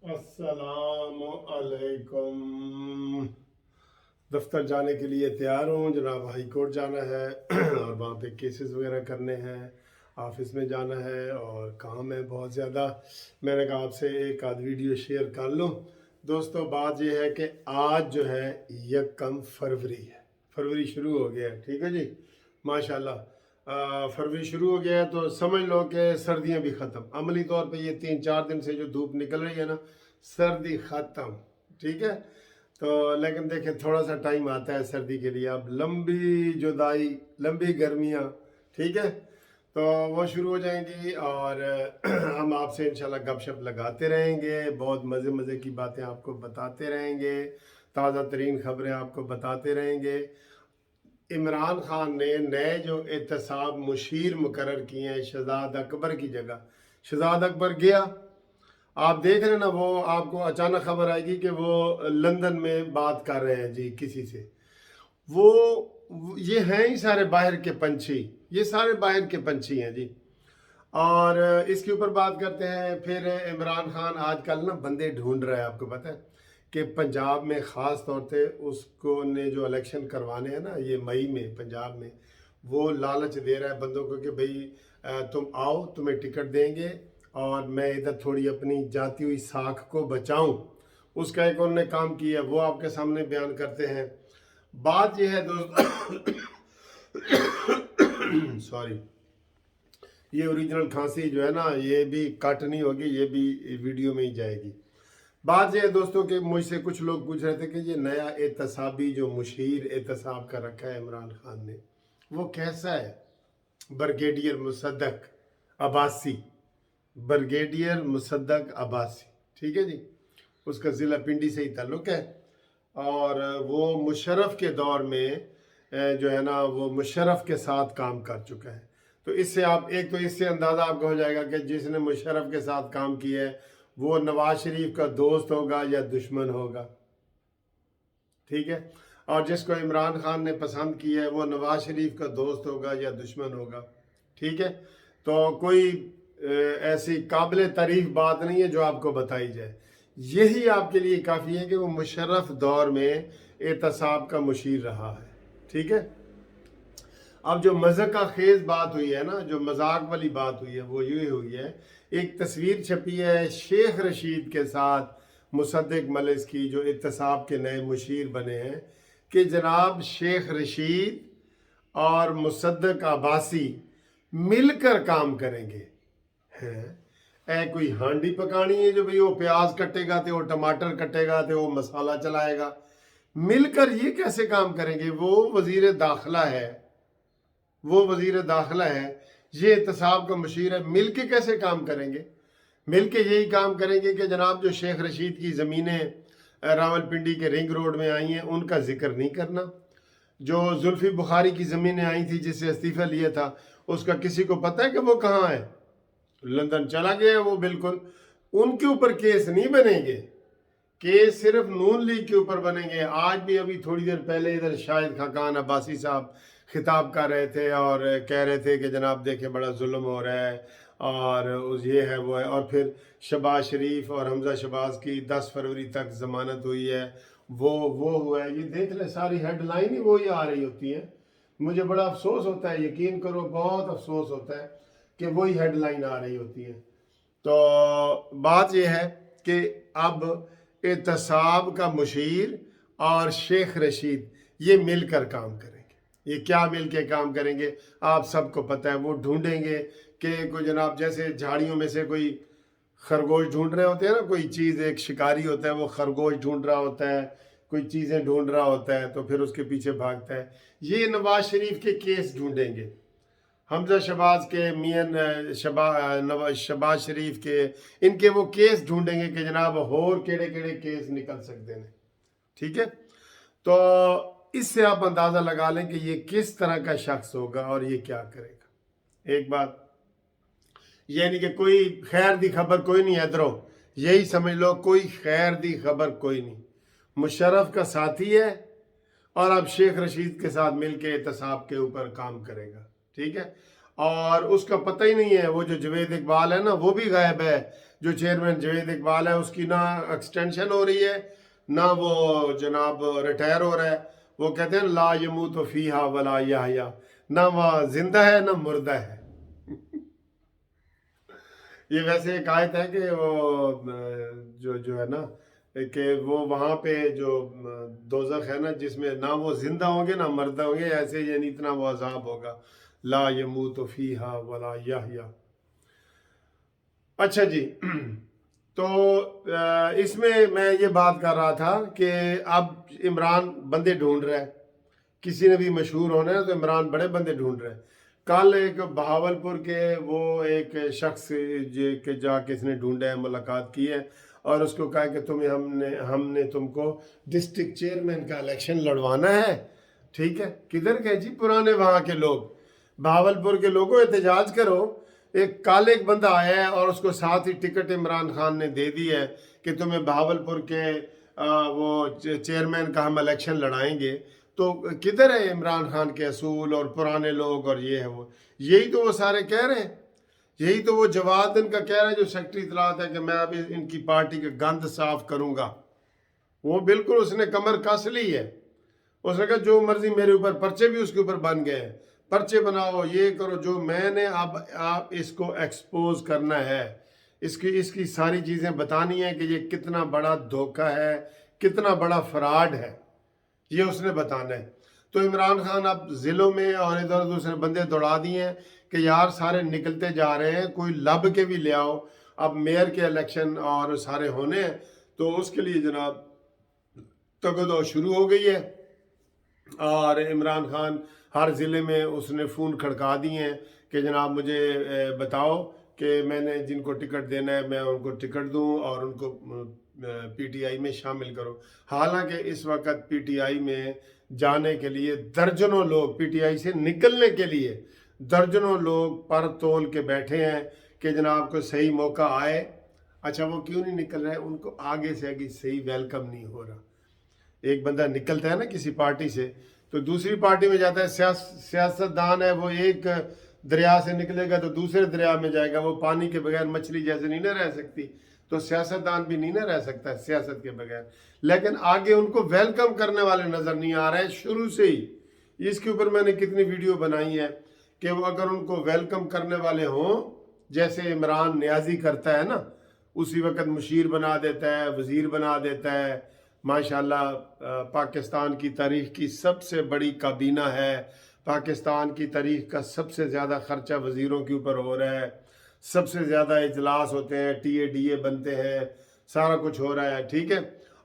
अस्सलाम अलैकुम। दफ्तर जाने के लिए तैयार हूँ जनाब। हाई कोर्ट जाना है और वहाँ पे केसेस वगैरह करने हैं, ऑफिस में जाना है और काम है बहुत ज़्यादा। मैंने कहा आपसे एक आध वीडियो शेयर कर लूँ। दोस्तों, बात यह है कि आज जो है 1 फरवरी है। फरवरी शुरू हो गया है, ठीक है जी, माशाल्लाह। फरवरी शुरू हो गया है तो समझ लो कि सर्दियां भी ख़त्म। अमली तौर पे ये 3-4 दिन से जो धूप निकल रही है ना, सर्दी ख़त्म, ठीक है। तो लेकिन देखें, थोड़ा सा टाइम आता है सर्दी के लिए। अब लंबी जुदाई, लंबी गर्मियाँ, ठीक है, तो वो शुरू हो जाएंगी और हम आपसे इंशाल्लाह गपशप लगाते रहेंगे, बहुत मज़े मज़े की बातें आपको बताते रहेंगे, ताज़ा तरीन खबरें आपको बताते रहेंगे। इमरान खान ने नए जो एहतसाब मुशीर मुकर्रर किए हैं शहजाद अकबर की जगह, शहजाद अकबर गया, आप देख रहे हैं ना, वो आपको अचानक खबर आएगी कि वो लंदन में बात कर रहे हैं जी किसी से। ये हैं ही सारे बाहर के पंछी, ये सारे बाहर के पंछी हैं जी। और इसके ऊपर बात करते हैं। फिर इमरान खान आजकल ना बंदे ढूंढ रहा है, आपको पता है कि पंजाब में ख़ास तौर पे उसको ने जो इलेक्शन करवाने हैं ना, ये मई में पंजाब में, वो लालच दे रहा है बंदों को कि भाई तुम आओ, तुम्हें टिकट देंगे और मैं इधर थोड़ी अपनी जाती हुई साख को बचाऊं। उसका एक उन्होंने काम किया, वो आपके सामने बयान करते हैं। बात यह है दोस्तों सॉरी, ये ओरिजिनल खांसी जो है ना, ये भी कट नहीं होगी, ये भी वीडियो में ही जाएगी। बात यह है दोस्तों कि मुझसे कुछ लोग पूछ रहे थे कि ये नया एहतसाबी जो मुशीर एहतसाब का रखा है इमरान खान ने, वो कैसा है। ब्रिगेडियर मुसद्दक अब्बासी, ब्रिगेडियर मुसद्दक अब्बासी, ठीक है जी, उसका ज़िला पिंडी से ही ताल्लुक़ है। और वो मुशर्रफ के दौर में जो है ना, वो मुशर्रफ के साथ काम कर चुका है। तो इससे आप एक तो इससे अंदाज़ा आपको हो जाएगा कि जिसने मुशर्रफ के साथ काम किया है वो नवाज शरीफ का दोस्त होगा या दुश्मन होगा, ठीक है। और जिसको इमरान खान ने पसंद किया है वो नवाज शरीफ का दोस्त होगा या दुश्मन होगा, ठीक है। तो कोई ऐसी काबिल तारीफ बात नहीं है जो आपको बताई जाए। यही आपके लिए काफ़ी है कि वो मुशर्रफ दौर में एहतसाब का मुशीर रहा है, ठीक है। अब जो मज़ाक का खेज बात हुई है ना, जो मजाक वाली बात हुई है, वो ये हुई है, एक तस्वीर छपी है शेख रशीद के साथ मुसद्दक मलिस की, जो एहतसाब के नए मुशीर बने हैं, कि जनाब शेख रशीद और मुसद्दक अब्बासी मिलकर काम करेंगे। हैं कोई हांडी पकानी है जो भाई वो प्याज कटेगा तो वो टमाटर कटेगा तो वो मसाला चलाएगा, मिलकर ये कैसे काम करेंगे। वो वजीर दाखिला है, वो वजीर दाखिला है, ये एहतसाब का मुशीर है, मिल के कैसे काम करेंगे। मिल के यही काम करेंगे कि जनाब जो शेख रशीद की ज़मीनें रावलपिंडी के रिंग रोड में आई हैं उनका जिक्र नहीं करना। जो जुल्फी बुखारी की ज़मीनें आई थी जिससे इस्तीफ़ा लिया था, उसका किसी को पता है कि वो कहाँ है, लंदन चला गया है वो। बिल्कुल उनके ऊपर केस नहीं बनेंगे, केस सिर्फ नून लीग के ऊपर बनेंगे। आज भी अभी थोड़ी देर पहले इधर शाहिद खाकान अब्बासी साहब खिताब कर रहे थे और कह रहे थे कि जनाब देखें बड़ा जुल्म हो रहा है और ये है वो है। और फिर शहबाज शरीफ और हमजा शहबाज की 10 फरवरी तक ज़मानत हुई है, वो हुआ है। ये देख ले, सारी हेडलाइन ही वही आ रही होती है। मुझे बड़ा अफसोस होता है, यकीन करो बहुत अफसोस होता है कि वही हेडलाइन आ रही होती है। तो बात यह है कि अब एहतसाब का मुशीर और शेख रशीद ये मिलकर काम करेंगे। ये क्या मिल के काम करेंगे आप सबको पता है। वो ढूंढेंगे कि कोई जनाब जैसे झाड़ियों में से कोई खरगोश ढूंढ रहे होते हैं ना, कोई चीज़, एक शिकारी होता है वो खरगोश ढूंढ रहा होता है, कोई चीज़ें ढूंढ रहा होता है तो फिर उसके पीछे भागता है। ये नवाज शरीफ के केस ढूंढेंगे, हमजा शहबाज के, मियां शहबाज शरीफ के, इनके वो केस ढूंढेंगे कि जनाब होर केड़े केड़े केस निकल सकते हैं, ठीक है। तो इससे आप अंदाज़ा लगा लें कि ये किस तरह का शख्स होगा और ये क्या करेगा। एक बात यानी कि कोई खैर दी खबर कोई नहीं है इधरों, यही समझ लो, कोई खैर दी खबर कोई नहीं। मुशर्रफ का साथी है और अब शेख रशीद के साथ मिलके एहतसाब के ऊपर काम करेगा, ठीक है। اور اس کا پتہ ہی نہیں ہے. وہ جو جوید اقبال ہے نا وہ بھی غائب ہے. جو چیئرمین جوید اقبال ہے اس کی نہ ایکسٹینشن ہو رہی ہے نہ وہ جناب ریٹائر ہو رہا ہے. وہ کہتے ہیں لا یموت فیہا ولا یحییٰ، نہ وہ زندہ ہے نہ مردہ ہے. یہ ویسے ایک آیت ہے کہ وہ جو ہے نا کہ وہ وہاں پہ جو دوزخ ہے نا جس میں نہ وہ زندہ ہوں گے نہ مردہ ہوں گے، ایسے یعنی اتنا وہ عذاب ہوگا. لا یموت فیہا ولا یحییٰ. اچھا جی، تو اس میں یہ بات کر رہا تھا کہ اب عمران بندے ڈھونڈ رہا ہے. کسی نے بھی مشہور ہونا ہے تو عمران بڑے بندے ڈھونڈ رہے ہیں. کل ایک بہاولپور کے وہ ایک شخص کہ جا کے اس نے ڈھونڈا ہے، ملاقات کی ہے اور اس کو کہا کہ ہم نے تم کو ڈسٹرکٹ چیئرمین کا الیکشن لڑوانا ہے. ٹھیک ہے، کدھر گئے جی پرانے وہاں کے لوگ؟ بہاولپور کے لوگوں احتجاج کرو. ایک بندہ آیا ہے اور اس کو ساتھ ہی ٹکٹ عمران خان نے دے دی ہے کہ تمہیں بہاولپور کے وہ چیئرمین کا ہم الیکشن لڑائیں گے. تو کدھر ہے عمران خان کے اصول اور پرانے لوگ اور یہ ہے وہ؟ یہی تو وہ سارے کہہ رہے ہیں. یہی تو وہ جواد ان کا کہہ رہا ہے جو سیکرٹری اطلاعات ہے کہ میں اب ان کی پارٹی کا گند صاف کروں گا. وہ بالکل اس نے کمر کس لی ہے. اس نے کہا جو مرضی میرے اوپر پرچے بھی اس کے اوپر بن گئے ہیں، پرچے بناؤ، یہ کرو. جو میں نے اب آپ اس کو ایکسپوز کرنا ہے، اس کی ساری چیزیں بتانی ہیں کہ یہ کتنا بڑا دھوکہ ہے، کتنا بڑا فراڈ ہے، یہ اس نے بتانا ہے. تو عمران خان اب ضلعوں میں اور ادھر دوسرے بندے دوڑا دیے ہیں کہ یار سارے نکلتے جا رہے ہیں، کوئی لب کے بھی لے آؤ. اب میئر کے الیکشن اور سارے ہونے ہیں تو اس کے لیے جناب تگدو شروع ہو گئی ہے. اور عمران خان ہر ضلع میں اس نے فون کھڑکا دیے ہیں کہ جناب مجھے بتاؤ کہ میں نے جن کو ٹکٹ دینا ہے میں ان کو ٹکٹ دوں اور ان کو پی ٹی آئی میں شامل کرو. حالانکہ اس وقت پی ٹی آئی میں جانے کے لیے درجنوں لوگ، پی ٹی آئی سے نکلنے کے لیے درجنوں لوگ پر تول کے بیٹھے ہیں کہ جناب کو صحیح موقع آئے. اچھا وہ کیوں نہیں نکل رہے؟ ان کو آگے سے آگے صحیح ویلکم نہیں ہو رہا. ایک بندہ نکلتا ہے نا کسی پارٹی سے تو دوسری پارٹی میں جاتا ہے. سیاست دان ہے وہ، ایک دریا سے نکلے گا تو دوسرے دریا میں جائے گا. وہ پانی کے بغیر مچھلی جیسے نہیں نہ رہ سکتی، تو سیاست دان بھی نہیں نہ رہ سکتا ہے سیاست کے بغیر. لیکن آگے ان کو ویلکم کرنے والے نظر نہیں آ رہے شروع سے ہی. اس کے اوپر میں نے کتنی ویڈیو بنائی ہے کہ وہ اگر ان کو ویلکم کرنے والے ہوں جیسے عمران نیازی کرتا ہے نا، اسی وقت مشیر بنا دیتا ہے، وزیر بنا دیتا ہے. ماشاءاللہ پاکستان کی تاریخ کی سب سے بڑی کابینہ ہے. پاکستان کی تاریخ کا سب سے زیادہ خرچہ وزیروں کے اوپر ہو رہا ہے. سب سے زیادہ اجلاس ہوتے ہیں، ٹی اے ڈی اے بنتے ہیں، سارا کچھ ہو رہا ہے. ٹھیک ہے،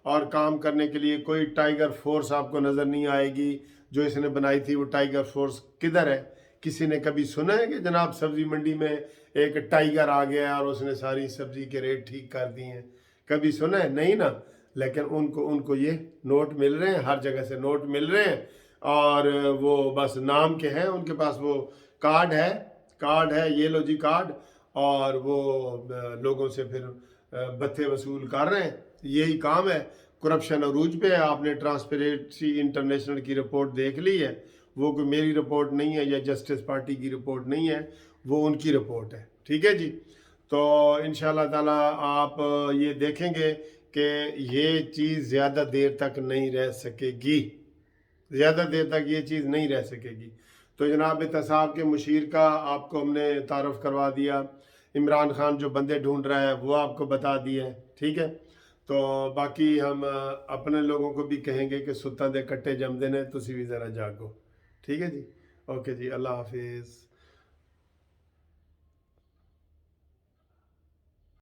اور کام کرنے کے لیے کوئی ٹائیگر فورس آپ کو نظر نہیں آئے گی. جو اس نے بنائی تھی وہ ٹائیگر فورس کدھر ہے؟ کسی نے کبھی سنا ہے کہ جناب سبزی منڈی میں ایک ٹائیگر آ گیا اور اس نے ساری سبزی کے ریٹ ٹھیک کر دی ہیں؟ کبھی سنا ہے؟ نہیں نا. لیکن ان کو یہ نوٹ مل رہے ہیں، ہر جگہ سے نوٹ مل رہے ہیں اور وہ بس نام کے ہیں. ان کے پاس وہ کارڈ ہے یہ لو جی کارڈ، اور وہ لوگوں سے پھر بتھے وصول کر رہے ہیں. یہی کام ہے. کرپشن عروج پہ ہے. آپ نے ٹرانسپیرنسی انٹرنیشنل کی رپورٹ دیکھ لی ہے. وہ کوئی میری رپورٹ نہیں ہے یا جسٹس پارٹی کی رپورٹ نہیں ہے، وہ ان کی رپورٹ ہے. ٹھیک ہے جی. تو انشاءاللہ تعالی آپ یہ دیکھیں گے کہ یہ چیز زیادہ دیر تک نہیں رہ سکے گی. زیادہ دیر تک یہ چیز نہیں رہ سکے گی. تو جناب احتساب کے مشیر کا آپ کو ہم نے تعارف کروا دیا. عمران خان جو بندے ڈھونڈ رہا ہے وہ آپ کو بتا دیا ہے. ٹھیک ہے، تو باقی ہم اپنے لوگوں کو بھی کہیں گے کہ ستاں دے کٹے جمدے نے، تسی بھی ذرا جاگو. ٹھیک ہے جی. اوکے جی، اللہ حافظ.